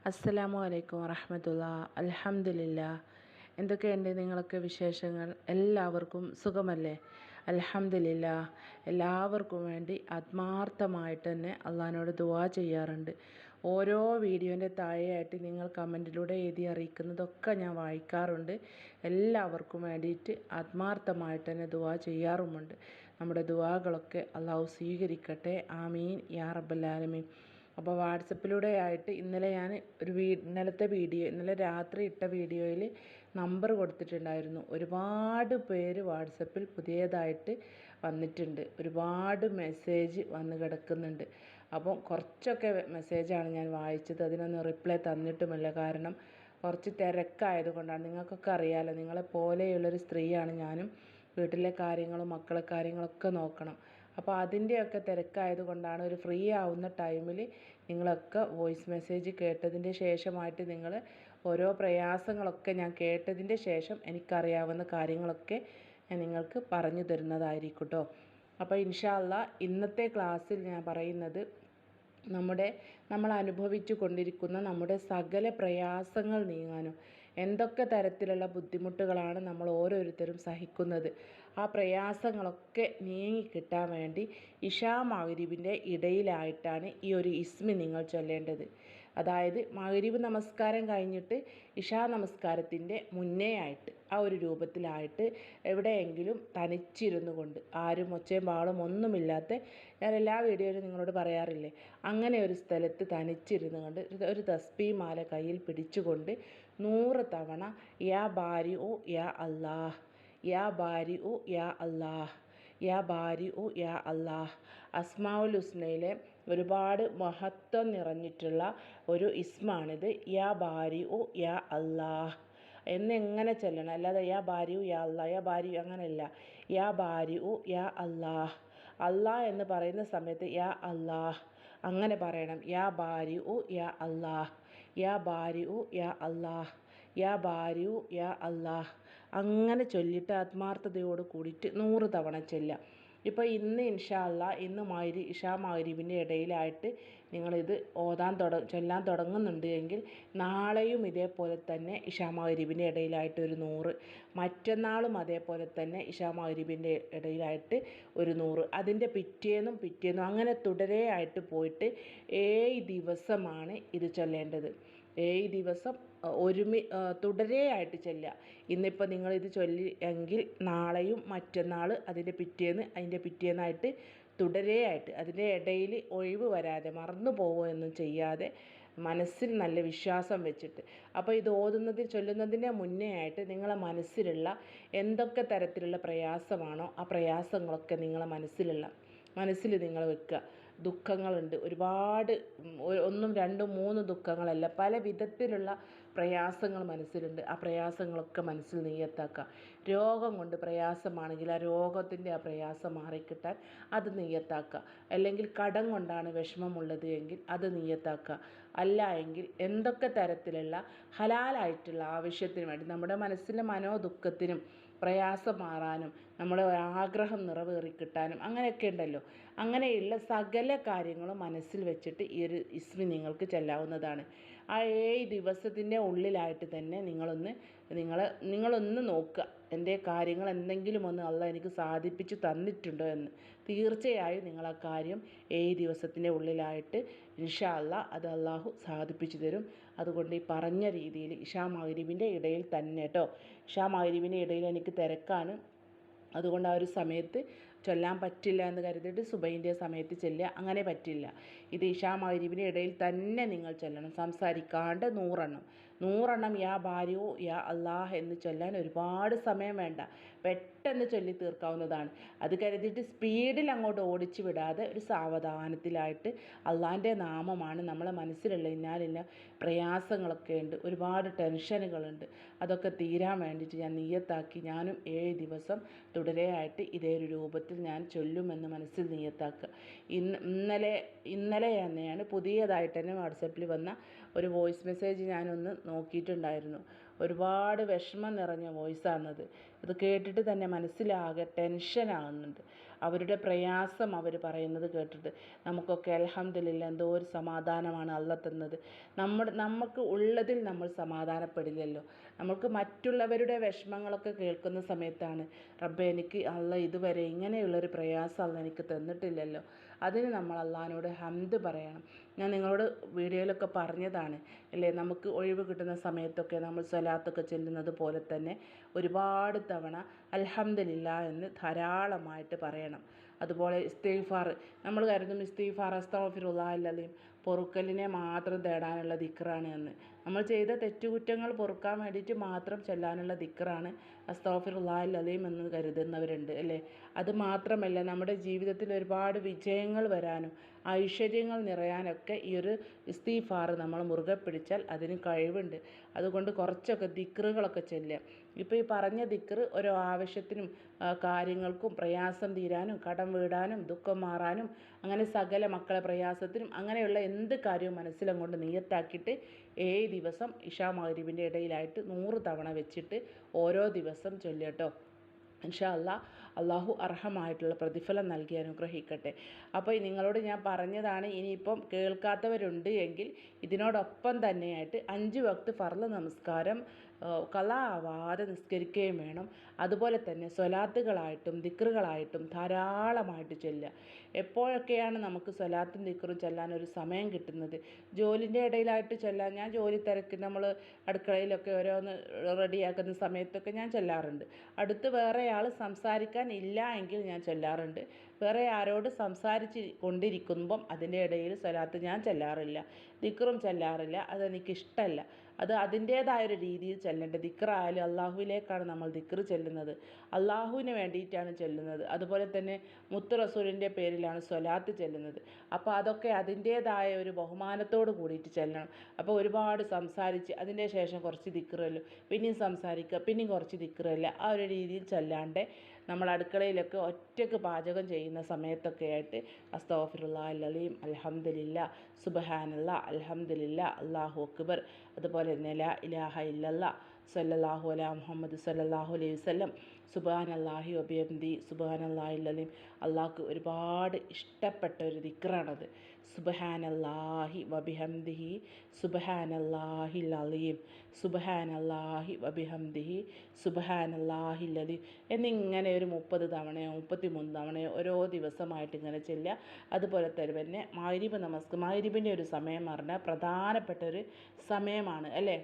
അസ്സലാമു അലൈക്കും വറഹ്മത്തുള്ളാഹി. അൽഹംദുലില്ലാഹ്. എന്തൊക്കെയുണ്ട് നിങ്ങളൊക്കെ വിശേഷങ്ങൾ? എല്ലാവർക്കും സുഖമല്ലേ? അൽഹംദുലില്ലാഹ്. എല്ലാവർക്കും വേണ്ടി ആത്മാർത്ഥമായിട്ട് തന്നെ അള്ളാഹിനോട് ദുആ ചെയ്യാറുണ്ട്. ഓരോ വീഡിയോൻ്റെ താഴെയായിട്ട് നിങ്ങൾ കമൻറ്റിലൂടെ എഴുതി അറിയിക്കുന്നതൊക്കെ ഞാൻ വായിക്കാറുണ്ട്. എല്ലാവർക്കും വേണ്ടിയിട്ട് ആത്മാർത്ഥമായിട്ട് തന്നെ ദുആ ചെയ്യാറുമുണ്ട്. നമ്മുടെ ദുആകളൊക്കെ അള്ളാഹു സ്വീകരിക്കട്ടെ. ആമീൻ യാ റബ്ബൽ ആലമീൻ. അപ്പോൾ വാട്സപ്പിലൂടെ ആയിട്ട് ഇന്നലെ രാത്രി ഇട്ട വീഡിയോയിൽ നമ്പർ കൊടുത്തിട്ടുണ്ടായിരുന്നു. ഒരുപാട് പേര് വാട്സപ്പിൽ പുതിയതായിട്ട് വന്നിട്ടുണ്ട്. ഒരുപാട് മെസ്സേജ് വന്ന് കിടക്കുന്നുണ്ട്. അപ്പം കുറച്ചൊക്കെ മെസ്സേജാണ് ഞാൻ വായിച്ചത്. അതിനൊന്നും റിപ്ലൈ തന്നിട്ടുമില്ല. കാരണം കുറച്ച് തിരക്കായതുകൊണ്ടാണ്. നിങ്ങൾക്കൊക്കെ അറിയാമല്ലോ, നിങ്ങളെ പോലെയുള്ളൊരു സ്ത്രീയാണ് ഞാനും. വീട്ടിലെ കാര്യങ്ങളും മക്കളെ കാര്യങ്ങളൊക്കെ നോക്കണം. അപ്പോൾ അതിൻ്റെയൊക്കെ തിരക്കായതുകൊണ്ടാണ് ഒരു ഫ്രീ ആവുന്ന ടൈമിൽ നിങ്ങളൊക്കെ വോയിസ് മെസ്സേജ് കേട്ടതിൻ്റെ ശേഷമായിട്ട് നിങ്ങൾ ഓരോ പ്രയാസങ്ങളൊക്കെ ഞാൻ കേട്ടതിൻ്റെ ശേഷം എനിക്കറിയാവുന്ന കാര്യങ്ങളൊക്കെ ഞാൻ നിങ്ങൾക്ക് പറഞ്ഞു തരുന്നതായിരിക്കും കേട്ടോ. അപ്പോൾ ഇൻഷാ അല്ലാഹ് ഇന്നത്തെ ക്ലാസ്സിൽ ഞാൻ പറയുന്നത് നമ്മൾ അനുഭവിച്ചു കൊണ്ടിരിക്കുന്ന നമ്മുടെ സകല പ്രയാസങ്ങൾ നീങ്ങാനും എന്തൊക്കെ തരത്തിലുള്ള ബുദ്ധിമുട്ടുകളാണ് നമ്മൾ ഓരോരുത്തരും സഹിക്കുന്നത്, ആ പ്രയാസങ്ങളൊക്കെ നീങ്ങിക്കിട്ടാൻ വേണ്ടി ഇശാ മഗ്‌രിബിൻ്റെ ഇടയിലായിട്ടാണ് ഈ ഒരു ഇസ്മി നിങ്ങൾ ചൊല്ലേണ്ടത്. അതായത് മഗ്‌രിബ് നമസ്കാരം കഴിഞ്ഞിട്ട് ഇശാ നമസ്കാരത്തിൻ്റെ മുന്നേ ആയിട്ട് ആ ഒരു രൂപത്തിലായിട്ട് എവിടെയെങ്കിലും തനിച്ചിരുന്നു കൊണ്ട്, ആരും ഒച്ചയും ബഹളവും ഒന്നുമില്ലാത്ത, ഞാൻ എല്ലാ വീഡിയോയിലും നിങ്ങളോട് പറയാറില്ലേ, അങ്ങനെ ഒരു സ്ഥലത്ത് തനിച്ചിരുന്നു കൊണ്ട് ഒരു തസ്ബീഹ് മാല കയ്യിൽ പിടിച്ചുകൊണ്ട് 100 തവണ യാ ബാരിഉ യാ അല്ലാഹ്, യാ ബാരിഉ യാ അല്ലാഹ്, യാ ബാരിഉ യാ അല്ലാഹ്. അസ്മാഉൽ ഹുസ്നയിലെ ഒരുപാട് മഹത്വം നിറഞ്ഞിട്ടുള്ള ഒരു ഇസ്മാണിത്. യാ ബാരിഉ യാ അല്ലാഹ് എന്നെങ്ങനെ ചൊല്ലണം. അല്ലാതെ യാ ബാരിഉ യാ അല്ലാഹ്, യാ ബാരിഉ അങ്ങനെയല്ല. യാ ബാരിഉ യാ അല്ലാഹ്. അല്ലാഹ് എന്ന് പറയുന്ന സമയത്ത് യാ അല്ലാഹ് അങ്ങനെ പറയണം. യാ ബാരിഉ യാ അല്ലാഹ്, യാ ബാരിഉ യാ അല്ലാഹ്, യാ ബാരിഉ യാ അല്ലാഹ് അങ്ങനെ ചൊല്ലിയിട്ട് ആത്മാർത്ഥതയോട് കൂടിയിട്ട് 100 തവണ ചൊല്ലാം. ഇപ്പോൾ ഇന്ന് ഇൻഷാ അല്ലാഹ് ഇഷാ മഗ്‌രിബിൻ്റെ ഇടയിലായിട്ട് നിങ്ങളിത് ചൊല്ലാൻ തുടങ്ങുന്നുണ്ട് എങ്കിൽ നാളെയും ഇതേപോലെ തന്നെ ഇഷാ മഗ്‌രിബിൻ്റെ ഇടയിലായിട്ട് ഒരു 100, മറ്റന്നാളും അതേപോലെ തന്നെ ഇഷാ മഗ്‌രിബിൻ്റെ ഇടയിലായിട്ട് ഒരു 100, അതിൻ്റെ പിറ്റേന്നും അങ്ങനെ തുടരെയായിട്ട് പോയിട്ട് 7 ദിവസമാണ് ഇത് ചൊല്ലേണ്ടത്. 7 ദിവസം തുടരെയായിട്ട് ചൊല്ലുക. ഇന്നിപ്പോൾ നിങ്ങളിത് ചൊല്ലി എങ്കിൽ നാളെയും മറ്റന്നാൾ അതിൻ്റെ പിറ്റേന്നായിട്ട് തുടരെയായിട്ട്, അതിൻ്റെ ഇടയിൽ ഒഴിവ് വരാതെ മറന്നു പോവുകയൊന്നും ചെയ്യാതെ മനസ്സിൽ നല്ല വിശ്വാസം വെച്ചിട്ട്. അപ്പോൾ ഇത് ചൊല്ലുന്നതിൻ്റെ മുന്നേ ആയിട്ട് നിങ്ങളെ മനസ്സിലുള്ള എന്തൊക്കെ തരത്തിലുള്ള പ്രയാസമാണോ ആ പ്രയാസങ്ങളൊക്കെ നിങ്ങളെ മനസ്സിൽ നിങ്ങൾ വെക്കുക. ദുഃഖങ്ങളുണ്ട് ഒരുപാട്, 1, 2, 3 ദുഃഖങ്ങളല്ല, പല വിധത്തിലുള്ള പ്രയാസങ്ങൾ മനസ്സിലുണ്ട്. ആ പ്രയാസങ്ങളൊക്കെ മനസ്സിൽ നിയ്യത്താക്കുക. രോഗം കൊണ്ട് പ്രയാസമാണെങ്കിൽ ആ രോഗത്തിൻ്റെ ആ പ്രയാസം മാറിക്കിട്ടാൻ അത് നിയ്യത്താക്കുക. അല്ലെങ്കിൽ കടം കൊണ്ടാണ് വിഷമമുള്ളത് എങ്കിൽ അത് നിയ്യത്താക്കുക. അല്ല എങ്കിൽ എന്തൊക്കെ തരത്തിലുള്ള ഹലാലായിട്ടുള്ള ആവശ്യത്തിന് വേണ്ടി നമ്മുടെ മനസ്സിലെ മനോദുഃഖത്തിനും പ്രയാസം മാറാനും നമ്മുടെ ആഗ്രഹം നിറവേറിക്കിട്ടാനും അങ്ങനെയൊക്കെ ഉണ്ടല്ലോ, അങ്ങനെയുള്ള സകല കാര്യങ്ങളും മനസ്സിൽ വെച്ചിട്ട് ഈ ഒരു ഇസ്മി നിങ്ങൾക്ക് ചൊല്ലാവുന്നതാണ്. ആ 7 ദിവസത്തിൻ്റെ ഉള്ളിലായിട്ട് തന്നെ നിങ്ങളൊന്ന് നോക്കുക, എൻ്റെ കാര്യങ്ങൾ എന്തെങ്കിലും ഒന്ന് അള്ളാഹ് എനിക്ക് സാധിപ്പിച്ചു തന്നിട്ടുണ്ടോ എന്ന്. തീർച്ചയായും നിങ്ങൾ ആ കാര്യം 7 ദിവസത്തിൻ്റെ ഉള്ളിലായിട്ട് ഇൻഷാ അല്ലാഹ് അത് അള്ളാഹു സാധിപ്പിച്ചു തരും. അതുകൊണ്ട് ഈ പറഞ്ഞ രീതിയിൽ ഇശാ മഗ്‌രിബിൻ്റെ ഇടയിൽ തന്നെ കേട്ടോ. ഇശാ മഗ്‌രിബിൻ്റെ ഇടയിൽ എനിക്ക് തിരക്കാണ്, അതുകൊണ്ട് ആ ഒരു സമയത്ത് ചൊല്ലാൻ പറ്റില്ല എന്ന് കരുതിയിട്ട് സുബഹിൻ്റെ സമയത്ത് ചൊല്ലുക, അങ്ങനെ പറ്റില്ല. ഇത് ഇശാ മഗ്‌രിബിൻ്റെ ഇടയിൽ തന്നെ നിങ്ങൾ ചൊല്ലണം, സംസാരിക്കാണ്ട് 100 എണ്ണം യാ ബാരിഉ യാ അല്ലാഹ് എന്ന് ചൊല്ലാൻ ഒരുപാട് സമയം വേണ്ട, പെട്ടെന്ന് ചൊല്ലി തീർക്കാവുന്നതാണ്. അത് കരുതിയിട്ട് സ്പീഡിൽ അങ്ങോട്ട് ഓടിച്ചു വിടാതെ ഒരു സാവധാനത്തിലായിട്ട്. അള്ളാഹിൻ്റെ നാമമാണ് നമ്മളെ മനസ്സിലുള്ള ഇന്നാലില്ല പ്രയാസങ്ങളൊക്കെ ഉണ്ട്, ഒരുപാട് ടെൻഷനുകളുണ്ട്, അതൊക്കെ തീരാൻ വേണ്ടിയിട്ട് ഞാൻ നിയ്യത്താക്കി ഞാനും 7 ദിവസം തുടരെയായിട്ട് ഇതേ ഒരു രൂപത്തിൽ ഞാൻ ചൊല്ലുമെന്ന് മനസ്സിൽ നിയ്യത്താക്കുക. ഇന്നലെ തന്നെയാണ് പുതിയതായിട്ട് തന്നെ വാട്സപ്പിൽ വന്ന ഒരു വോയിസ് മെസ്സേജ് ഞാനൊന്ന് നോക്കിയിട്ടുണ്ടായിരുന്നു. ഒരുപാട് വിഷമം നിറഞ്ഞ വോയിസാണത്. ഇത് കേട്ടിട്ട് തന്നെ മനസ്സിലാകെ ടെൻഷനാകുന്നുണ്ട്. അവരുടെ പ്രയാസം അവർ പറയുന്നത് കേട്ടിട്ട് നമുക്കൊക്കെ അൽഹംദുലില്ലാ എന്തോ ഒരു സമാധാനമാണ് അള്ള തന്നത്. നമുക്ക് ഉള്ളതിൽ നമ്മൾ സമാധാനപ്പെടില്ലല്ലോ. നമുക്ക് മറ്റുള്ളവരുടെ വിഷമങ്ങളൊക്കെ കേൾക്കുന്ന സമയത്താണ് റബ്ബേ എനിക്ക് അള്ള ഇതുവരെ ഇങ്ങനെയുള്ളൊരു പ്രയാസം അള്ള എനിക്ക് തന്നിട്ടില്ലല്ലോ. അതിന് നമ്മൾ അള്ളാഹിനോട് ഹംദ് പറയണം. ഞാൻ നിങ്ങളോട് വീഡിയോയിലൊക്കെ പറഞ്ഞതാണ് അല്ലേ, നമുക്ക് ഒഴിവ് കിട്ടുന്ന സമയത്തൊക്കെ നമ്മൾ സ്വലാത്തൊക്കെ ചെല്ലുന്നത് പോലെ തന്നെ ഒരുപാട് തവണ അൽഹംദുലില്ലാ എന്ന് ധാരാളമായിട്ട് പറയണം. അതുപോലെ ഇസ്തിഗ്ഫാർ, നമ്മൾ കരുതും ഇസ്തിഗ്ഫാർ അസ്തഗ്ഫിറുല്ലാഹൽ അലീം പൊറുക്കലിനെ മാത്രം തേടാനുള്ള ദിക്റാണ് എന്ന്. നമ്മൾ ചെയ്ത തെറ്റുകുറ്റങ്ങൾ പൊറുക്കാൻ വേണ്ടിയിട്ട് മാത്രം ചൊല്ലാനുള്ള ദിക്റാണ് അസ്തഗ്ഫിറുല്ലാഹൽ അലീം എന്ന് കരുതുന്നവരുണ്ട് അല്ലേ. അത് മാത്രമല്ല, നമ്മുടെ ജീവിതത്തിൽ ഒരുപാട് വിജയങ്ങൾ വരാനും ഐശ്വര്യങ്ങൾ നിറയാനൊക്കെ ഈ ഒരു ഇസ്തിഗ്ഫാർ നമ്മൾ മുറുകെ പിടിച്ചാൽ അതിന് കഴിവുണ്ട്. അതുകൊണ്ട് കുറച്ചൊക്കെ ദിക്റുകളൊക്കെ ചൊല്ലുക. ഇപ്പോൾ ഈ പറഞ്ഞ ദിക്റ് ഓരോ ആവശ്യത്തിനും കാര്യങ്ങൾക്കും പ്രയാസം തീരാനും കടം വീടാനും ദുഃഖം മാറാനും അങ്ങനെ സകല മക്കളെ പ്രയാസത്തിനും അങ്ങനെയുള്ള എന്ത് കാര്യവും മനസ്സിലങ്ങോട്ട് നിയത്താക്കിയിട്ട് 7 ദിവസം ഇശാ മഗ്‌രിബിൻ്റെ ഇടയിലായിട്ട് 100 തവണ വെച്ചിട്ട് ഓരോ ദിവസം ചൊല്ലുക. ഇൻഷാ അല്ലാഹ് അള്ളാഹു അർഹമായിട്ടുള്ള പ്രതിഫലം നൽകി അനുഗ്രഹിക്കട്ടെ. അപ്പോൾ നിങ്ങളോട് ഞാൻ പറഞ്ഞതാണ്. ഇനിയിപ്പം കേൾക്കാത്തവരുണ്ട് എങ്കിൽ ഇതിനോടൊപ്പം തന്നെയായിട്ട് 5 വക്ത് ഫർള് നമസ്കാരം ഖളാ ആവാതെ നിസ്കരിക്കുകയും വേണം. അതുപോലെ തന്നെ സ്വലാത്തുകളായിട്ടും ദിക്റുകളായിട്ടും ധാരാളമായിട്ട് ചൊല്ലുക. എപ്പോഴൊക്കെയാണ് നമുക്ക് സ്വലാത്തും ദിക്റും ചൊല്ലാൻ ഒരു സമയം കിട്ടുന്നത്? ജോലിൻ്റെ ഇടയിലായിട്ട് ചൊല്ലാൻ, ഞാൻ ജോലി തിരക്ക് നമ്മൾ അടുക്കളയിലൊക്കെ ഓരോന്ന് റെഡിയാക്കുന്ന സമയത്തൊക്കെ ഞാൻ ചൊല്ലാറുണ്ട്. അടുത്ത് വേറെ ആൾ സംസാരിക്കാൻ ഇല്ല എങ്കിൽ ഞാൻ ചൊല്ലാറുണ്ട്. വേറെ ആരോട് സംസാരിച്ച് കൊണ്ടിരിക്കുമ്പം അതിൻ്റെ ഇടയിൽ സ്വലാത്ത് ഞാൻ ചൊല്ലാറില്ല, ദിക്റും ചൊല്ലാറില്ല. അതെനിക്കിഷ്ടമല്ല. അത് അതിൻ്റേതായൊരു രീതിയിൽ ചൊല്ലേണ്ടത്. ദിക്റായാലും അള്ളാഹുവിലേക്കാണ് നമ്മൾ ദിക്റ് ചൊല്ലുന്നത്, അള്ളാഹുവിന് വേണ്ടിയിട്ടാണ് ചൊല്ലുന്നത്. അതുപോലെ തന്നെ മുത്ത് റസൂലിൻ്റെ പേരിലാണ് സ്വലാത്ത് ചൊല്ലുന്നത്. അപ്പോൾ അതൊക്കെ അതിൻ്റേതായ ഒരു ബഹുമാനത്തോട് കൂടിയിട്ട് ചൊല്ലണം. അപ്പോൾ ഒരുപാട് സംസാരിച്ച് അതിൻ്റെ ശേഷം കുറച്ച് ദിക്റല്ലോ, പിന്നെയും സംസാരിക്കുക, പിന്നെയും കുറച്ച് ദിക്റല്ല, ആ ഒരു രീതിയിൽ ചൊല്ലാണ്ട് നമ്മൾ അടുക്കളയിലൊക്കെ ഒറ്റയ്ക്ക് പാചകം ചെയ്യുന്ന സമയത്തൊക്കെ ആയിട്ട് അസ്തഗ്ഫിറുല്ലാഹൽ അലീം, അൽഹംദുലില്ലാ, സുബ്ഹാനല്ലാഹ്, അൽഹംദുലില്ലാ, അല്ലാഹു അക്ബർ, അതുപോലെ തന്നെ ലാ ഇലാഹ ഇല്ലല്ലാഹ്, സല്ലല്ലാഹു അലാ മുഹമ്മദ് സല്ലല്ലാഹു അലൈഹി വസല്ലം, സുബ്ഹാനല്ലാഹി വബിഹംദി, സുബ്ഹാനല്ലാഹിൽ അലീം. അള്ളാഹ്ക്ക് ഒരുപാട് ഇഷ്ടപ്പെട്ട ഒരു ദിക്റാണത്. സുബ്ഹാനല്ലാഹി വബിഹംദിഹി, സുബ്ഹാനല്ലാഹിൽ അലീം, സുബ്ഹാനല്ലാഹി വബിഹംദിഹി, സുബ്ഹാനല്ലാഹിൽ അലീം എന്നിങ്ങനെ ഒരു 30 തവണയോ 33 തവണയോ ഓരോ ദിവസമായിട്ട് ഇങ്ങനെ ചൊല്ലുക. അതുപോലെ തന്നെ മഗ്‌രിബിൻ്റെ ഒരു സമയം പറഞ്ഞാൽ പ്രധാനപ്പെട്ട ഒരു സമയമാണ് അല്ലേ.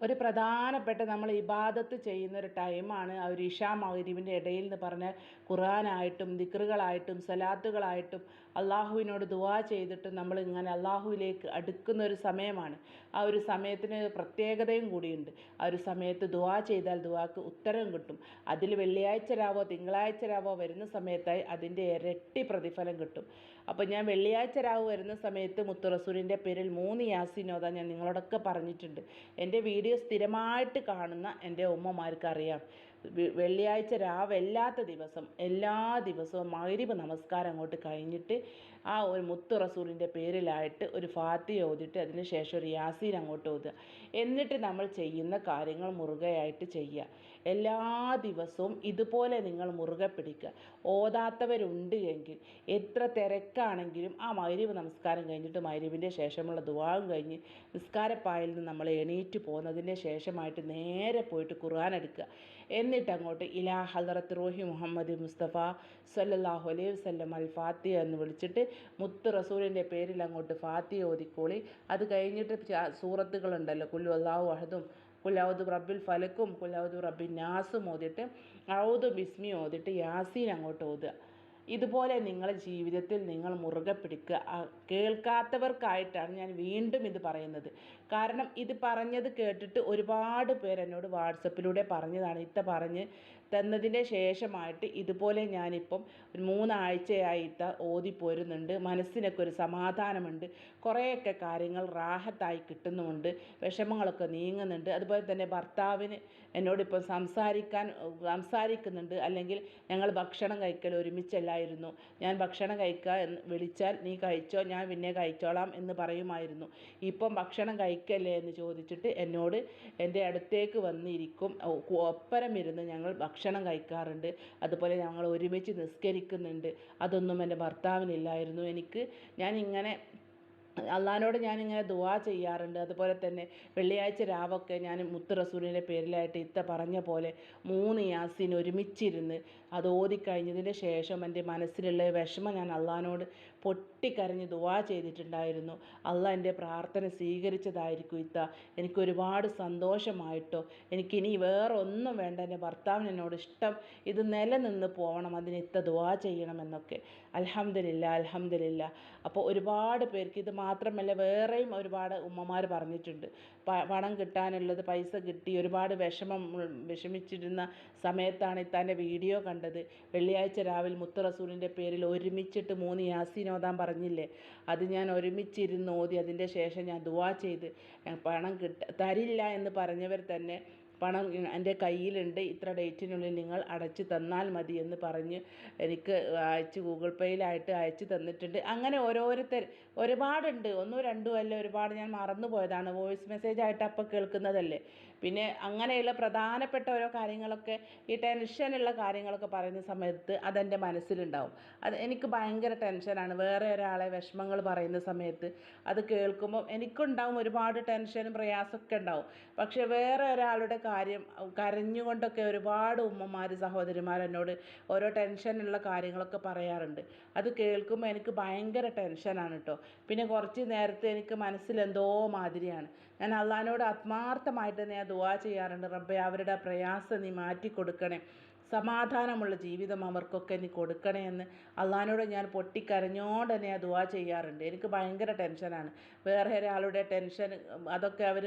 ഒരു പ്രധാനപ്പെട്ട നമ്മൾ ഇബാദത്ത് ചെയ്യുന്നൊരു ടൈമാണ് ആ ഒരു ഇശാ മഗ്‌രിബിൻ്റെ ഇടയിൽ എന്ന് പറഞ്ഞാൽ ഖുർആനായിട്ടും ദിക്റുകളായിട്ടും സലാത്തുകളായിട്ടും അള്ളാഹുവിനോട് ദുആ ചെയ്തിട്ടും നമ്മൾ ഇങ്ങനെ അള്ളാഹുവിലേക്ക് അടുക്കുന്ന ഒരു സമയമാണ്. ആ ഒരു സമയത്തിന് പ്രത്യേകതയും കൂടിയുണ്ട്. ആ ഒരു സമയത്ത് ദുആ ചെയ്താൽ ദുആക്ക് ഉത്തരം കിട്ടും. അതിൽ വെള്ളിയാഴ്ച രാവോ തിങ്കളാഴ്ച രാവോ വരുന്ന സമയത്തായി അതിൻ്റെ ഇരട്ടി പ്രതിഫലം കിട്ടും. അപ്പോൾ ഞാൻ വെള്ളിയാഴ്ച രാവ് വരുന്ന സമയത്ത് മുത്ത് റസൂലിൻ്റെ പേരിൽ 3 യാസീൻ ഓതാൻ ഞാൻ നിങ്ങളോടൊക്കെ പറഞ്ഞിട്ടുണ്ട്. എൻ്റെ വീഡിയോ സ്ഥിരമായിട്ട് കാണുന്ന എൻ്റെ ഉമ്മമാർക്ക് അറിയാം. വെള്ളിയാഴ്ച രാവല്ലാത്ത ദിവസം എല്ലാ ദിവസവും മഗ്‌രിബ് നമസ്കാരം അങ്ങോട്ട് കഴിഞ്ഞിട്ട് ആ ഒരു മുത്ത് റസൂലിൻ്റെ പേരിലായിട്ട് ഒരു ഫാത്തിഹ ഓതിയിട്ട് അതിന് ശേഷം ഒരു യാസീൻ അങ്ങോട്ട് ഓതുക. എന്നിട്ട് നമ്മൾ ചെയ്യുന്ന കാര്യങ്ങൾ മുറുകെയായിട്ട് ചെയ്യുക. എല്ലാ ദിവസവും ഇതുപോലെ നിങ്ങൾ മുറുകെ പിടിക്കുക. ഓതാത്തവരുണ്ട് എങ്കിൽ എത്ര തിരക്കാണെങ്കിലും ആ മഗ്‌രിബ് നമസ്കാരം കഴിഞ്ഞിട്ട് മഗ്‌രിബിൻ്റെ ശേഷമുള്ള ദുആവും കഴിഞ്ഞ് നിസ്കാരപ്പായിൽ നിന്ന് നമ്മൾ എണീറ്റ് പോകുന്നതിൻ്റെ ശേഷമായിട്ട് നേരെ പോയിട്ട് ഖുർആൻ എടുക്കുക. എന്നിട്ട് അങ്ങോട്ട് ഇലാ ഹദറത്ത് റൂഹി മുഹമ്മദ് മുസ്തഫ സല്ലല്ലാഹു അലൈഹി വസല്ലം അൽ ഫാത്തിഹ എന്ന് വിളിച്ചിട്ട് മുത്ത് റസൂലിൻ്റെ പേരിൽ അങ്ങോട്ട് ഫാത്തിഹ ഓതിക്കോളി. അത് കഴിഞ്ഞിട്ട് സൂറത്തുകളുണ്ടല്ലോ, ഖുൽ ഹുവല്ലാഹു അഹദും, ഖുൽ ഔദു ബിറബ്ബിൽ ഫലക്കും, ഖുൽ ഔദു ബിറബ്ബിൻ നാസും ഓതിയിട്ട് ഔദു ബിസ്മി ഓതിയിട്ട് യാസീൻ അങ്ങോട്ട് ഓതുക. ഇതുപോലെ നിങ്ങളുടെ ജീവിതത്തിൽ നിങ്ങൾ മുറുകെ പിടിക്കുക. കേൾക്കാത്തവർക്കായിട്ടാണ് ഞാൻ വീണ്ടും ഇത് പറയുന്നത്. കാരണം ഇത് പറഞ്ഞത് കേട്ടിട്ട് ഒരുപാട് പേര് എന്നോട് വാട്സപ്പിലൂടെ പറഞ്ഞതാണ്, ഇത്ത പറഞ്ഞ് തന്നതിൻ്റെ ശേഷമായിട്ട് ഇതുപോലെ ഞാനിപ്പം ഒരു 3 ആഴ്ചയായി ഓതിപ്പോരുന്നുണ്ട്. മനസ്സിനൊക്കെ ഒരു സമാധാനമുണ്ട്. കുറേയൊക്കെ കാര്യങ്ങൾ റാഹത്തായി കിട്ടുന്നുമുണ്ട്. വിഷമങ്ങളൊക്കെ നീങ്ങുന്നുണ്ട്. അതുപോലെ തന്നെ ഭർത്താവിന് എന്നോടിപ്പം സംസാരിക്കുന്നുണ്ട്. അല്ലെങ്കിൽ ഞങ്ങൾ ഭക്ഷണം കഴിക്കൽ ഒരുമിച്ചല്ലായിരുന്നു. ഞാൻ ഭക്ഷണം കഴിക്കുക എന്ന് വിളിച്ചാൽ നീ കഴിച്ചോ, ഞാൻ പിന്നെ കഴിച്ചോളാം എന്ന് പറയുമായിരുന്നു. ഇപ്പം ഭക്ഷണം കഴിക്കല്ലേ എന്ന് ചോദിച്ചിട്ട് എന്നോട് എൻ്റെ അടുത്തേക്ക് വന്നിരിക്കും. ഒപ്പരം ഇരുന്ന് ഞങ്ങൾ ഭക്ഷണം കഴിക്കാറുണ്ട്. അതുപോലെ ഞങ്ങൾ ഒരുമിച്ച് നിസ്കരിക്കുന്നുണ്ട്. അതൊന്നും എൻ്റെ ഭർത്താവിനില്ലായിരുന്നു. ഞാനിങ്ങനെ അള്ളാഹിനോട് ഞാനിങ്ങനെ ദുആ ചെയ്യാറുണ്ട്. അതുപോലെ തന്നെ വെള്ളിയാഴ്ച രാവൊക്കെ ഞാൻ മുത്ത് റസൂലിൻ്റെ പേരിലായിട്ട് പറഞ്ഞ പോലെ 3 യാസീൻ ഒരുമിച്ചിരുന്ന് അത് ഓതിക്കഴിഞ്ഞതിന് ശേഷം എൻ്റെ മനസ്സിലുള്ള വിഷമം ഞാൻ അള്ളാഹിനോട് പൊട്ടിക്കരഞ്ഞ് ദുആ ചെയ്തിട്ടുണ്ടായിരുന്നു. അള്ളാഹ് എൻ്റെ പ്രാർത്ഥന സ്വീകരിച്ചതായിരിക്കും എനിക്കൊരുപാട് സന്തോഷമായിട്ടോ. എനിക്കിനി വേറെ ഒന്നും വേണ്ട, എൻ്റെ ഭർത്താവിന് എന്നോട് ഇഷ്ടം ഇത് നിലനിന്ന് പോകണം, അതിന് ദുആ ചെയ്യണമെന്നൊക്കെ. അൽഹംദുലില്ലാ. അപ്പോൾ ഒരുപാട് പേർക്ക് ഇത് മാത്രമല്ല വേറെയും ഒരുപാട് ഉമ്മമാർ പറഞ്ഞിട്ടുണ്ട്. പണം കിട്ടാനുള്ളത് പൈസ കിട്ടി ഒരുപാട് വിഷമിച്ചിരുന്ന സമയത്താണ് ഇത്താൻ്റെ വീഡിയോ കണ്ടത്. വെള്ളിയാഴ്ച രാവിലെ മുത്ത് റസൂലിൻ്റെ പേരിൽ ഒരുമിച്ചിട്ട് 3 യാസീൻ ഓതാൻ പറഞ്ഞില്ലേ, അത് ഞാൻ ഒരുമിച്ചിരുന്ന് ഓതി. അതിൻ്റെ ശേഷം ഞാൻ ദുആ ചെയ്ത് പണം തരില്ല എന്ന് പറഞ്ഞവർ തന്നെ പണം എൻ്റെ കയ്യിലുണ്ട്, ഇത്ര ഡേറ്റിനുള്ളിൽ നിങ്ങൾ അടച്ചു തന്നാൽ മതി എന്ന് പറഞ്ഞ് എനിക്ക് ഗൂഗിൾ പേയിലായിട്ട് അയച്ചു തന്നിട്ടുണ്ട്. അങ്ങനെ ഒരുപാടുണ്ട്. 1 2 അല്ല, ഒരുപാട് ഞാൻ മറന്നു പോയതാണ്. വോയിസ് മെസ്സേജായിട്ട് അപ്പോൾ കേൾക്കുന്നതല്ലേ. പിന്നെ അങ്ങനെയുള്ള പ്രധാനപ്പെട്ട ഓരോ കാര്യങ്ങളൊക്കെ ഈ ടെൻഷനുള്ള കാര്യങ്ങളൊക്കെ പറയുന്ന സമയത്ത് അതെൻ്റെ മനസ്സിലുണ്ടാവും. എനിക്ക് ഭയങ്കര ടെൻഷനാണ്. വേറെ ഒരാളെ വിഷമങ്ങൾ പറയുന്ന സമയത്ത് അത് കേൾക്കുമ്പോൾ എനിക്കുണ്ടാവും ഒരുപാട് ടെൻഷനും പ്രയാസമൊക്കെ ഉണ്ടാവും. പക്ഷേ വേറെ ഒരാളുടെ കാര്യം കരഞ്ഞുകൊണ്ടൊക്കെ ഒരുപാട് ഉമ്മമാർ സഹോദരിമാർ എന്നോട് ഓരോ ടെൻഷനുള്ള കാര്യങ്ങളൊക്കെ പറയാറുണ്ട്. അത് കേൾക്കുമ്പോൾ എനിക്ക് ഭയങ്കര ടെൻഷനാണ് കേട്ടോ. പിന്നെ കുറച്ച് നേരത്തെ എനിക്ക് മനസ്സിലെന്തോ മാതിരിയാണ്. ഞാൻ അള്ളാഹിനോട് ആത്മാർത്ഥമായിട്ട് തന്നെ ദുആ ചെയ്യാറുണ്ട്. റബ്ബേ, അവരുടെ പ്രയാസം നീ മാറ്റി കൊടുക്കണേ, സമാധാനമുള്ള ജീവിതം അവർക്കൊക്കെ നീ കൊടുക്കണേ എന്ന് അള്ളാഹിനോട് ഞാൻ പൊട്ടിക്കരഞ്ഞോണ്ട് തന്നെ ദുആ ചെയ്യാറുണ്ട്. എനിക്ക് ഭയങ്കര ടെൻഷനാണ്. വേറെ ഒരാളുടെ ടെൻഷൻ അതൊക്കെ അവർ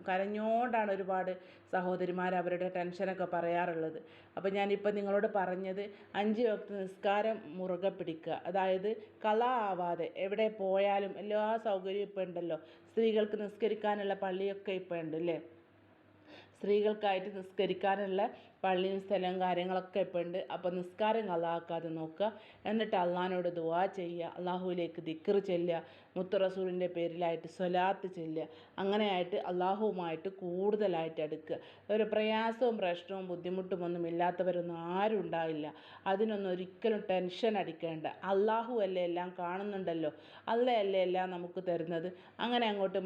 കരഞ്ഞോണ്ടാണ് ഒരുപാട് സഹോദരിമാർ അവരുടെ ടെൻഷനൊക്കെ പറയാറുള്ളത്. അപ്പോൾ ഞാനിപ്പോൾ നിങ്ങളോട് പറഞ്ഞത് 5 വക്ത് നിസ്കാരം മുറുകെ പിടിക്കുക. അതായത് കള ആവാതെ എവിടെ പോയാലും എല്ലാ സൗകര്യവും ഇപ്പോൾ ഉണ്ടല്ലോ. സ്ത്രീകൾക്ക് നിസ്കരിക്കാനുള്ള പള്ളിയൊക്കെ ഇപ്പോൾ ഉണ്ട് അല്ലേ. സ്ത്രീകൾക്കായിട്ട് നിസ്കരിക്കാനുള്ള പള്ളിയും സ്ഥലവും കാര്യങ്ങളൊക്കെ ഇപ്പോൾ ഉണ്ട്. അപ്പോൾ നിസ്കാരം കളാക്കാതെ നോക്കുക. എന്നിട്ട് അള്ളാഹിനോട് ദുആ ചെയ്യുക, അള്ളാഹുവിലേക്ക് ദിക്ർ ചെല്ലുക, മുത്ത് റസൂലിൻ്റെ പേരിലായിട്ട് സ്വലാത്ത് ചെല്ലുക. അങ്ങനെയായിട്ട് അള്ളാഹുവുമായിട്ട് കൂടുതലായിട്ട് അടുക്കുക. ഒരു പ്രയാസവും പ്രശ്നവും ബുദ്ധിമുട്ടും ഒന്നും ഇല്ലാത്തവരൊന്നും ആരും ഉണ്ടാവില്ല. അതിനൊന്നും ഒരിക്കലും ടെൻഷൻ അടിക്കേണ്ട. അള്ളാഹു അല്ലേ എല്ലാം കാണുന്നുണ്ടല്ലോ, അള്ളയല്ലേ എല്ലാം നമുക്ക് തരുന്നത്. അങ്ങനെ അങ്ങോട്ട്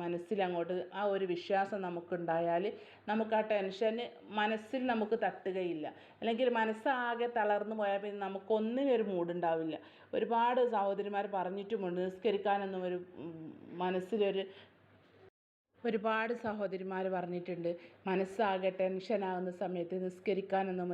മനസ്സിലങ്ങോട്ട് ആ ഒരു വിശ്വാസം നമുക്കുണ്ടായാൽ നമുക്ക് ആ ടെൻഷന് മനസ്സിൽ നമുക്ക് തട്ടുകയില്ല. അല്ലെങ്കിൽ മനസ്സാകെ തളർന്നു പോയാൽ പിന്നെ നമുക്കൊന്നിനൊരു മൂടുണ്ടാവില്ല. ഒരുപാട് സഹോദരിമാർ പറഞ്ഞിട്ടുമുണ്ട് നിസ്കരിക്കാനൊന്നും ഒരുപാട് സഹോദരിമാർ പറഞ്ഞിട്ടുണ്ട് മനസ്സാകെ ടെൻഷനാകുന്ന സമയത്ത് നിസ്കരിക്കാനൊന്നും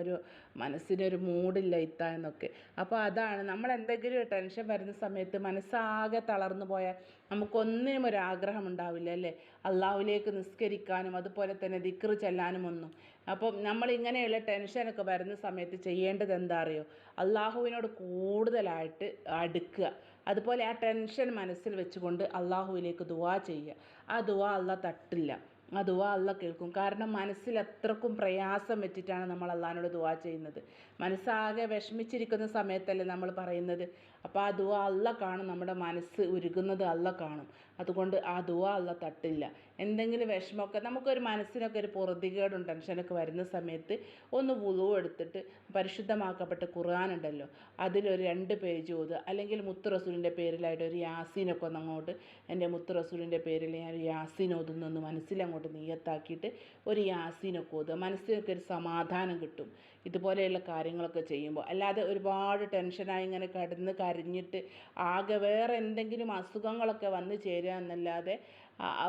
മനസ്സിനൊരു മൂടില്ല എന്നൊക്കെ. അപ്പോൾ അതാണ്, നമ്മൾ എന്തെങ്കിലും ഒരു ടെൻഷൻ വരുന്ന സമയത്ത് മനസ്സാകെ തളർന്നു പോയാൽ നമുക്കൊന്നിനും ഒരു ആഗ്രഹം ഉണ്ടാവില്ല അല്ലേ, അള്ളാഹുവിലേക്ക് നിസ്കരിക്കാനും അതുപോലെ തന്നെ ദിക്ർ ചെല്ലാനും ഒന്നും. അപ്പം നമ്മളിങ്ങനെയുള്ള ടെൻഷനൊക്കെ വരുന്ന സമയത്ത് ചെയ്യേണ്ടത് എന്താ അറിയോ, അള്ളാഹുവിനോട് കൂടുതലായിട്ട് അടുക്കുക. അതുപോലെ ആ ടെൻഷൻ മനസ്സിൽ വെച്ചുകൊണ്ട് അള്ളാഹുവിലേക്ക് ദുആ ചെയ്യുക. ആ ദുആ അള്ളാഹ് തട്ടില്ല, ആ ദുആ അള്ളാഹ് കേൾക്കും. കാരണം മനസ്സിൽ അത്രക്കും പ്രയാസം വെച്ചിട്ടാണ് നമ്മൾ അള്ളാഹിനോട് ദുആ ചെയ്യുന്നത്. മനസ്സാകെ വിഷമിച്ചിരിക്കുന്ന സമയത്തല്ലേ നമ്മൾ പറയുന്നത്. അപ്പോൾ ആ ദുആ അള്ളാഹ് കാണും, നമ്മുടെ മനസ്സ് ഉരുകുന്നത് അള്ളാഹ് കാണും. അതുകൊണ്ട് ആ ദുആ അള്ളാഹ് തട്ടില്ല. എന്തെങ്കിലും വിഷമമൊക്കെ നമുക്കൊരു മനസ്സിനൊക്കെ ഒരു പൊറുതികേടും ടെൻഷനൊക്കെ വരുന്ന സമയത്ത് ഒന്ന് വുളു എടുത്തിട്ട് പരിശുദ്ധമാക്കപ്പെട്ട ഖുർആൻ ഉണ്ടല്ലോ, അതിലൊരു 2 പേജ് ഓതുക. അല്ലെങ്കിൽ മുത്ത് റസൂലിൻ്റെ പേരിലായിട്ട് ഒരു യാസീനൊക്കെ അങ്ങോട്ട്, എൻ്റെ മുത്ത് റസൂലിൻ്റെ പേരിൽ ഞാൻ ഒരു യാസീൻ ഓതുന്നൊന്ന് മനസ്സിലങ്ങോട്ട് നിയ്യത്താക്കിയിട്ട് ഒരു യാസീനൊക്കെ ഓതുക. മനസ്സിനൊക്കെ ഒരു സമാധാനം കിട്ടും ഇതുപോലെയുള്ള കാര്യങ്ങളൊക്കെ ചെയ്യുമ്പോൾ. അല്ലാതെ ഒരുപാട് ടെൻഷനായി ഇങ്ങനെ കരഞ്ഞിട്ട് ആകെ വേറെ എന്തെങ്കിലും അസുഖങ്ങളൊക്കെ വന്നു ചേരുക എന്നല്ലാതെ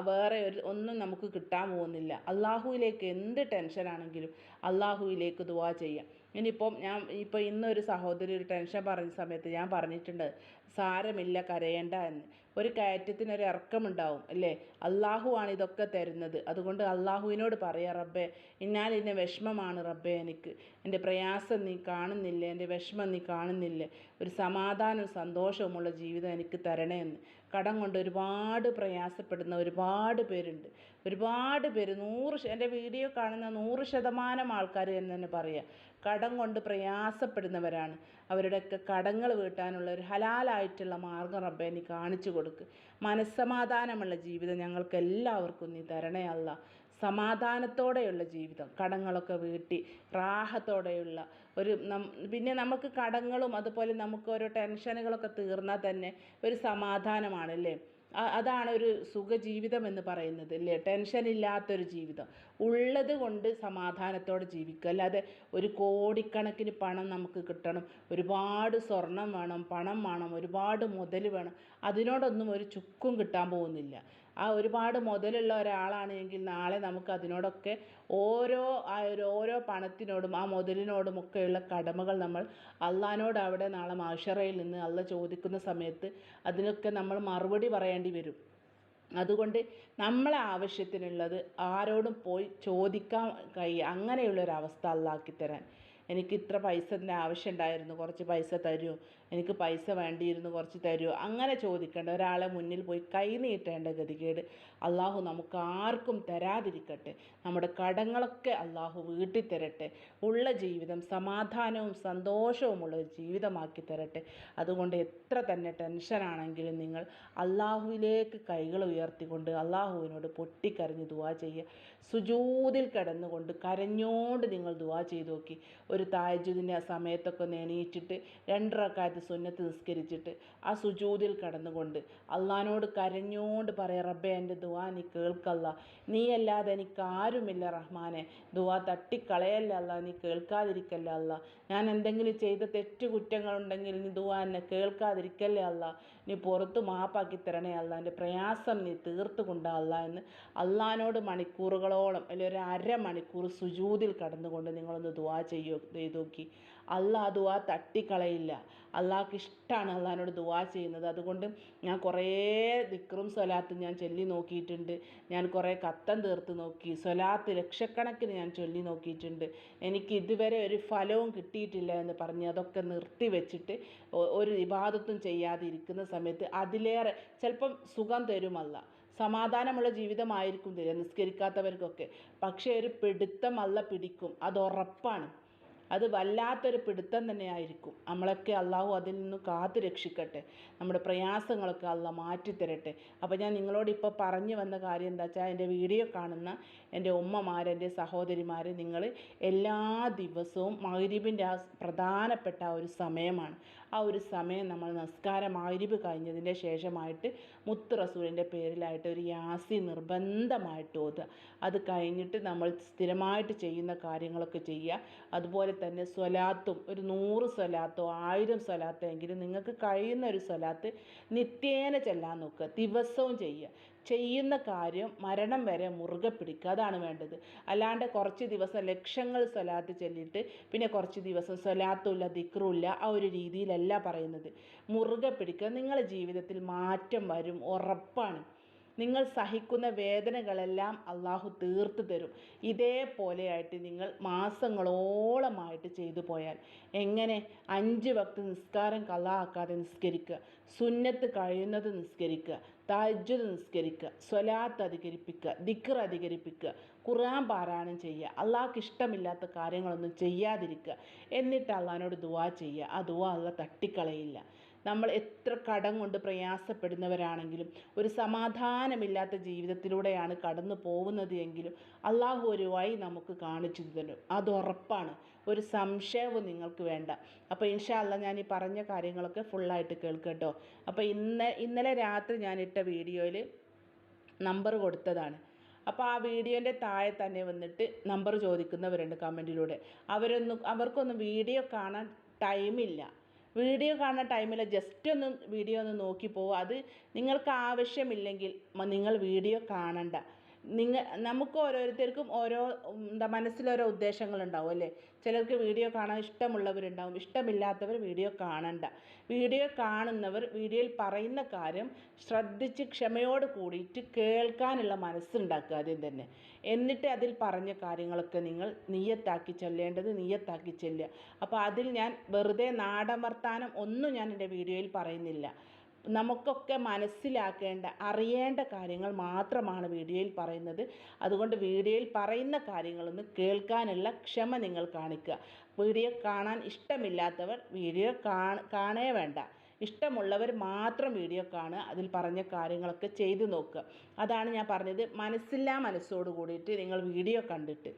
വേറെ ഒന്നും നമുക്ക് കിട്ടാൻ പോകുന്നില്ല. അള്ളാഹുവിലേക്ക് എന്ത് ടെൻഷനാണെങ്കിലും അള്ളാഹുവിലേക്ക് ദുആ ചെയ്യാം. ഇന്നൊരു സഹോദരി ഒരു ടെൻഷൻ പറഞ്ഞ സമയത്ത് ഞാൻ പറഞ്ഞിട്ടുണ്ട് സാരമില്ല കരയേണ്ട എന്ന്. ഒരു കയറ്റത്തിനൊരു ഇറക്കമുണ്ടാവും അല്ലേ? അള്ളാഹുവാണ് ഇതൊക്കെ തരുന്നത്. അതുകൊണ്ട് അള്ളാഹുവിനോട് പറയാം, റബ്ബേ ഇന്ന വിഷമമാണ് റബ്ബേ, എനിക്ക് എൻ്റെ പ്രയാസം നീ കാണുന്നില്ലേ, എൻ്റെ വിഷമം നീ കാണുന്നില്ലേ, ഒരു സമാധാനവും സന്തോഷവുമുള്ള ജീവിതം എനിക്ക് തരണേ എന്ന്. കടം കൊണ്ട് ഒരുപാട് പ്രയാസപ്പെടുന്ന ഒരുപാട് പേരുണ്ട്. ഒരുപാട് പേര് എൻ്റെ വീഡിയോ കാണുന്ന 100% ആൾക്കാർ എന്ന് തന്നെ പറയാം കടം കൊണ്ട് പ്രയാസപ്പെടുന്നവരാണ്. അവരുടെയൊക്കെ കടങ്ങൾ വീട്ടാനുള്ള ഒരു ഹലാലായിട്ടുള്ള മാർഗ്ഗം റബ്ബേ നീ കാണിച്ചു കൊടുക്ക്. മനസ്സമാധാനമുള്ള ജീവിതം ഞങ്ങൾക്ക് എല്ലാവർക്കും നീ തരണേ അല്ല. സമാധാനത്തോടെയുള്ള ജീവിതം, കടങ്ങളൊക്കെ വീട്ടി റാഹത്തോടെയുള്ള ഒരു പിന്നെ നമുക്ക് കടങ്ങളും അതുപോലെ നമുക്ക് ഓരോ ടെൻഷനുകളൊക്കെ തീർന്നാൽ തന്നെ ഒരു സമാധാനമാണല്ലേ. അതാണ് ഒരു സുഖജീവിതം എന്ന് പറയുന്നത് അല്ലേ? ടെൻഷൻ ഇല്ലാത്തൊരു ജീവിതം, ഉള്ളത് കൊണ്ട് സമാധാനത്തോടെ ജീവിക്കുക. അല്ലാതെ ഒരു കോടിക്കണക്കിന് പണം നമുക്ക് കിട്ടണം, ഒരുപാട് സ്വർണം വേണം, പണം വേണം, ഒരുപാട് മുതൽ വേണം, അതിനോടൊന്നും ഒരു ചുക്കും കിട്ടാൻ പോകുന്നില്ല. ആ ഒരുപാട് മുതലുള്ള ഒരാളാണെങ്കിൽ നാളെ നമുക്ക് അതിനോടൊക്കെ ഓരോ പണത്തിനോടും ആ മുതലിനോടുമൊക്കെയുള്ള കടമകൾ നമ്മൾ അള്ളാഹിനോട് അവിടെ നാളെ മഹ്ശറയിൽ നിന്ന് അള്ളാഹ് ചോദിക്കുന്ന സമയത്ത് അതിനൊക്കെ നമ്മൾ മറുപടി പറയേണ്ടി വരും. അതുകൊണ്ട് നമ്മളെ ആവശ്യത്തിനുള്ളത് ആരോടും പോയി ചോദിക്കാൻ അങ്ങനെയുള്ളൊരവസ്ഥ അള്ളാഹ് തരാൻ. എനിക്ക് ഇത്ര പൈസൻ്റെ ആവശ്യം ഉണ്ടായിരുന്നു, കുറച്ച് പൈസ തരുമോ, എനിക്ക് പൈസ വേണ്ടിയിരുന്നു, കുറച്ച് തരുമോ, അങ്ങനെ ചോദിക്കേണ്ട, ഒരാളെ മുന്നിൽ പോയി കൈ നീട്ടേണ്ട ഗതികേട് അള്ളാഹു നമുക്ക് ആർക്കും തരാതിരിക്കട്ടെ. നമ്മുടെ കടങ്ങളൊക്കെ അള്ളാഹു വീട്ടി തരട്ടെ. ഉള്ള ജീവിതം സമാധാനവും സന്തോഷവുമുള്ള ഒരു ജീവിതമാക്കി തരട്ടെ. അതുകൊണ്ട് എത്ര തന്നെ ടെൻഷനാണെങ്കിലും നിങ്ങൾ അള്ളാഹുവിലേക്ക് കൈകൾ ഉയർത്തിക്കൊണ്ട് അള്ളാഹുവിനോട് പൊട്ടിക്കരഞ്ഞ് ദുആ ചെയ്യുക. സുജൂദിൽ കിടന്നുകൊണ്ട് കരഞ്ഞോണ്ട് നിങ്ങൾ ദുആ ചെയ്ത് നോക്കി. ഒരു തഹജ്ജുദിൻ്റെ സമയത്തൊക്കെ ഒന്ന് എണീറ്റിട്ട് 2 റക്അത്ത് സുന്നത്ത് നിസ്കരിച്ചിട്ട് ആ സുജൂദിൽ കിടന്നുകൊണ്ട് അള്ളാഹിനോട് കരഞ്ഞോണ്ട് പറയാം, റബ്ബേ എൻ്റെ ദുആ നീ കേൾക്കല്ല, നീ അല്ലാതെ എനിക്ക് ആരുമില്ല റഹ്മാനെ, ദുആ തട്ടിക്കളയല്ല അല്ല, നീ കേൾക്കാതിരിക്കല്ല അല്ല, ഞാൻ എന്തെങ്കിലും ചെയ്ത തെറ്റ് കുറ്റങ്ങളുണ്ടെങ്കിൽ നീ ദുആ എന്നെ കേൾക്കാതിരിക്കല്ലേ അല്ല, നീ പുറത്ത് മാപ്പാക്കി തരണേ അല്ല, എൻ്റെ പ്രയാസം നീ തീർത്ത് കൊണ്ടാ അല്ല എന്ന് അള്ളാഹിനോട് മണിക്കൂറുകളോളം അല്ലെങ്കിൽ ഒരു അരമണിക്കൂർ സുജൂദിൽ കടന്നുകൊണ്ട് നിങ്ങളൊന്ന് ദുആ ചെയ്തു നോക്കി. അള്ളാഹ് ദുആ തട്ടിക്കളയില്ല. അള്ളാഹ്ക്ക് ഇഷ്ടമാണ് അള്ളാഹിനോട് ദുആ ചെയ്യുന്നത്. അതുകൊണ്ട് ഞാൻ കുറേ ദിക്റും സ്വലാത്തും ഞാൻ ചൊല്ലി നോക്കിയിട്ടുണ്ട്. ഞാൻ കുറേ ഖത്തം തീർത്ത് നോക്കി, സ്വലാത്ത് ലക്ഷക്കണക്കിന് ഞാൻ ചൊല്ലി നോക്കിയിട്ടുണ്ട്. എനിക്ക് ഇതുവരെ ഒരു ഫലവും കിട്ടിയിട്ടില്ല എന്ന് പറഞ്ഞ് അതൊക്കെ നിർത്തി വെച്ചിട്ട് ഒരു ഇബാദത്തും ചെയ്യാതെ ഇരിക്കുന്ന സമയത്ത് അതിലേറെ ചിലപ്പം സുഖം തരുമല്ല, സമാധാനമുള്ള ജീവിതമായിരിക്കും തരിക നിസ്കരിക്കാത്തവർക്കൊക്കെ. പക്ഷേ ഒരു പിടുത്തം അല്ല പിടിക്കും, അത് ഉറപ്പാണ്. അത് വല്ലാത്തൊരു പിടുത്തം തന്നെയായിരിക്കും. നമ്മളൊക്കെ അള്ളാഹു അതിൽ നിന്ന് കാത്തു രക്ഷിക്കട്ടെ. നമ്മുടെ പ്രയാസങ്ങളൊക്കെ അള്ളാഹ് മാറ്റിത്തരട്ടെ. അപ്പോൾ ഞാൻ നിങ്ങളോട് ഇപ്പോൾ പറഞ്ഞു വന്ന കാര്യം എന്താ വെച്ചാൽ, എൻ്റെ വീഡിയോ കാണുന്ന എൻ്റെ ഉമ്മമാർ, എൻ്റെ സഹോദരിമാർ, നിങ്ങൾ എല്ലാ ദിവസവും മഗ്‌രിബിൻ്റെ ആ പ്രധാനപ്പെട്ട ആ ഒരു സമയമാണ്. ആ ഒരു സമയം നമ്മൾ നിസ്കാരം മഗ്‌രിബ് കഴിഞ്ഞതിൻ്റെ ശേഷമായിട്ട് മുത്ത് റസൂലിൻ്റെ പേരിലായിട്ട് ഒരു യാസീൻ നിർബന്ധമായിട്ട് ഓതുക. അത് കഴിഞ്ഞിട്ട് നമ്മൾ സ്ഥിരമായിട്ട് ചെയ്യുന്ന കാര്യങ്ങളൊക്കെ ചെയ്യുക. അതുപോലെ തന്നെ സ്വലാത്തും ഒരു 100 സ്വലാത്തോ 1000 സ്വലാത്തോ എങ്കിലും നിങ്ങൾക്ക് കഴിയുന്ന ഒരു സ്വലാത്ത് നിത്യേന ചെല്ലാൻ നോക്കുക. ദിവസവും ചെയ്യുന്ന കാര്യം മരണം വരെ മുറുകെ പിടിക്കുക. അതാണ് വേണ്ടത്. അല്ലാണ്ട് കുറച്ച് ദിവസം ലക്ഷങ്ങൾ സ്വലാത്ത് ചൊല്ലിയിട്ട് പിന്നെ കുറച്ച് ദിവസം സ്വലാത്തുമില്ല ദിക്റുമില്ല ആ ഒരു രീതിയിലല്ല പറയുന്നത്. മുറുകെ പിടിക്കുക. നിങ്ങളുടെ ജീവിതത്തിൽ മാറ്റം വരും, ഉറപ്പാണ്. നിങ്ങൾ സഹിക്കുന്ന വേദനകളെല്ലാം അള്ളാഹു തീർത്തു തരും. ഇതേപോലെയായിട്ട് നിങ്ങൾ മാസങ്ങളോളമായിട്ട് ചെയ്തു പോയാൽ എങ്ങനെ 5 വക്ത് നിസ്കാരം ഖളാ ആക്കാതെ നിസ്കരിക്കുക, സുന്നത്ത് കഴിയുന്നത് നിസ്കരിക്കുക, തഹജ്ജുദ് നിസ്കരിക്കുക, സ്വലാത്ത് അധികരിപ്പിക്കുക, ദിക്ർ അധികരിപ്പിക്കുക, ഖുർആൻ പാരായണം ചെയ്യുക, അള്ളാഹ്ക്ക് ഇഷ്ടമില്ലാത്ത കാര്യങ്ങളൊന്നും ചെയ്യാതിരിക്കുക, എന്നിട്ട് അള്ളാഹിനോട് ദുആ ചെയ്യുക. ആ ദുആ അള്ളാഹ് തട്ടിക്കളയില്ല. നമ്മൾ എത്ര കടം കൊണ്ട് പ്രയാസപ്പെടുന്നവരാണെങ്കിലും ഒരു സമാധാനമില്ലാത്ത ജീവിതത്തിലൂടെയാണ് കടന്നു പോകുന്നത് എങ്കിലും അള്ളാഹു ഒരു വഴി നമുക്ക് കാണിച്ചു തരും. അത് ഉറപ്പാണ്, ഒരു സംശയവും നിങ്ങൾക്ക് വേണ്ട. അപ്പോൾ ഇൻഷാ അല്ലാഹ് ഞാൻ ഈ പറഞ്ഞ കാര്യങ്ങളൊക്കെ ഫുള്ളായിട്ട് കേൾക്കട്ടോ. അപ്പോൾ ഇന്നലെ രാത്രി ഞാൻ ഇട്ട വീഡിയോയിൽ നമ്പർ കൊടുത്തതാണ്. അപ്പോൾ ആ വീഡിയോൻ്റെ താഴെ തന്നെ വന്നിട്ട് നമ്പർ ചോദിക്കുന്നവരുണ്ട് കമൻറ്റിലൂടെ. അവർക്കൊന്നും വീഡിയോ കാണാൻ ടൈമില്ല. വീഡിയോ കാണുന്ന ടൈമിൽ ജസ്റ്റ് ഒന്ന് വീഡിയോ ഒന്ന് നോക്കി പോകുക. അത് നിങ്ങൾക്ക് ആവശ്യമില്ലെങ്കിൽ നിങ്ങൾ വീഡിയോ കാണണ്ട. നമുക്ക് ഓരോരുത്തർക്കും ഓരോ മനസ്സിലോരോ ഉദ്ദേശങ്ങളുണ്ടാവും അല്ലേ. ചിലർക്ക് വീഡിയോ കാണാൻ ഇഷ്ടമുള്ളവരുണ്ടാവും, ഇഷ്ടമില്ലാത്തവർ വീഡിയോ കാണണ്ട. വീഡിയോ കാണുന്നവർ വീഡിയോയിൽ പറയുന്ന കാര്യം ശ്രദ്ധിച്ച് ക്ഷമയോട് കൂടിയിട്ട് കേൾക്കാനുള്ള മനസ്സുണ്ടാക്കുക ആദ്യം തന്നെ. എന്നിട്ട് അതിൽ പറഞ്ഞ കാര്യങ്ങളൊക്കെ നിങ്ങൾ നിയ്യത്താക്കി ചൊല്ലേണ്ടത് നിയ്യത്താക്കി ചെല്ലുക. അപ്പോൾ അതിൽ ഞാൻ വെറുതെ നാടൻ വർത്താനം ഒന്നും ഞാൻ എൻ്റെ വീഡിയോയിൽ പറയുന്നില്ല. നമുക്കൊക്കെ മനസ്സിലാക്കേണ്ട അറിയേണ്ട കാര്യങ്ങൾ മാത്രമാണ് വീഡിയോയിൽ പറയുന്നത്. അതുകൊണ്ട് വീഡിയോയിൽ പറയുന്ന കാര്യങ്ങളൊന്ന് കേൾക്കാനുള്ള ക്ഷമ നിങ്ങൾ കാണിക്കുക. വീഡിയോ കാണാൻ ഇഷ്ടമില്ലാത്തവർ വീഡിയോ കാണേ വേണ്ട. ഇഷ്ടമുള്ളവർ മാത്രം വീഡിയോ കാണുക, അതിൽ പറഞ്ഞ കാര്യങ്ങളൊക്കെ ചെയ്തു നോക്കുക. അതാണ് ഞാൻ പറഞ്ഞത്. മനസ്സില്ലാ മനസ്സോട് കൂടിയിട്ട് നിങ്ങൾ വീഡിയോ കണ്ടിട്ട്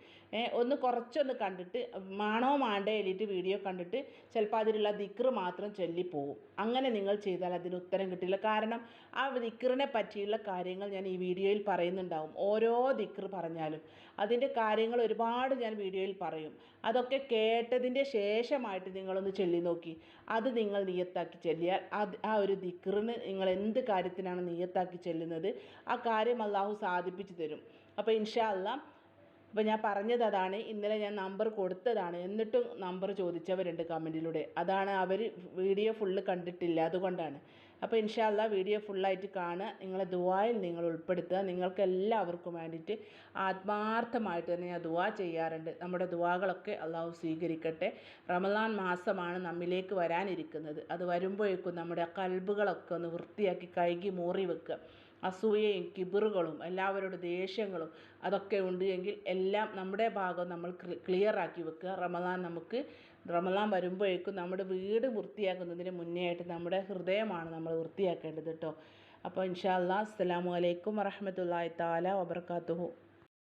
ഒന്ന് കുറച്ചൊന്ന് കണ്ടിട്ട് മാണോ മാണ്ടേ എഴുതിയിട്ട് വീഡിയോ കണ്ടിട്ട് ചിലപ്പോൾ അതിലുള്ള ദിക്റ് മാത്രം ചൊല്ലിപ്പോവും. അങ്ങനെ നിങ്ങൾ ചെയ്താൽ അതിന് ഉത്തരം കിട്ടില്ല. കാരണം ആ ദിക്റിനെ പറ്റിയുള്ള കാര്യങ്ങൾ ഞാൻ ഈ വീഡിയോയിൽ പറയുന്നുണ്ടാവും. ഓരോ ദിക്റ് പറഞ്ഞാലും അതിൻ്റെ കാര്യങ്ങൾ ഒരുപാട് ഞാൻ വീഡിയോയിൽ പറയും. അതൊക്കെ കേട്ടതിൻ്റെ ശേഷമായിട്ട് നിങ്ങളൊന്ന് ചൊല്ലി നോക്കി. അത് നിങ്ങൾ നിയ്യത്താക്കി ചൊല്ലിയാൽ ആ ഒരു ദിക്റിന് നിങ്ങൾ എന്ത് കാര്യത്തിനാണ് നിയ്യത്താക്കി ചെല്ലുന്നത് ആ കാര്യം അള്ളാഹു സാധിപ്പിച്ചു തരും. അപ്പോൾ ഇൻഷാ അല്ലാഹ്, അപ്പോൾ ഞാൻ പറഞ്ഞത് അതാണ്. ഇന്നലെ ഞാൻ നമ്പർ കൊടുത്തതാണ്, എന്നിട്ടും നമ്പർ ചോദിച്ചവരുണ്ട് കമൻറ്റിലൂടെ. അതാണ് അവർ വീഡിയോ ഫുള്ള് കണ്ടിട്ടില്ല, അതുകൊണ്ടാണ്. അപ്പോൾ ഇൻഷാ അല്ലാഹ് വീഡിയോ ഫുള്ളായിട്ട് കാണുക, നിങ്ങളെ ദുആയിൽ നിങ്ങൾ ഉൾപ്പെടുത്തുക. നിങ്ങൾക്ക് എല്ലാവർക്കും വേണ്ടിയിട്ട് ആത്മാർത്ഥമായിട്ട് തന്നെ ഞാൻ ദുആ ചെയ്യാറുണ്ട്. നമ്മുടെ ദുആകളൊക്കെ അള്ളാഹു സ്വീകരിക്കട്ടെ. റമളാൻ മാസമാണ് നമ്മിലേക്ക് വരാനിരിക്കുന്നത്. അത് വരുമ്പോഴേക്കും നമ്മുടെ കൽബുകളൊക്കെ ഒന്ന് വൃത്തിയാക്കി കഴുകി മൂറി വെക്കുക. അസൂയയും കിബിറുകളും എല്ലാവരുടെ ദേഷ്യങ്ങളും അതൊക്കെ ഉണ്ട് എങ്കിൽ എല്ലാം നമ്മുടെ ഭാഗം നമ്മൾ ക്ലിയറാക്കി വെക്കുക. റമളാൻ വരുമ്പോഴേക്കും നമ്മുടെ വീട് വൃത്തിയാക്കുന്നതിന് മുന്നേ ആയിട്ട് നമ്മുടെ ഹൃദയമാണ് നമ്മൾ വൃത്തിയാക്കേണ്ടത് കേട്ടോ. അപ്പോൾ ഇൻഷാ അല്ലാഹ്, അസ്സലാമു അലൈക്കും വറഹ്മത്തുള്ളാഹി തആല വബറകാതുഹു.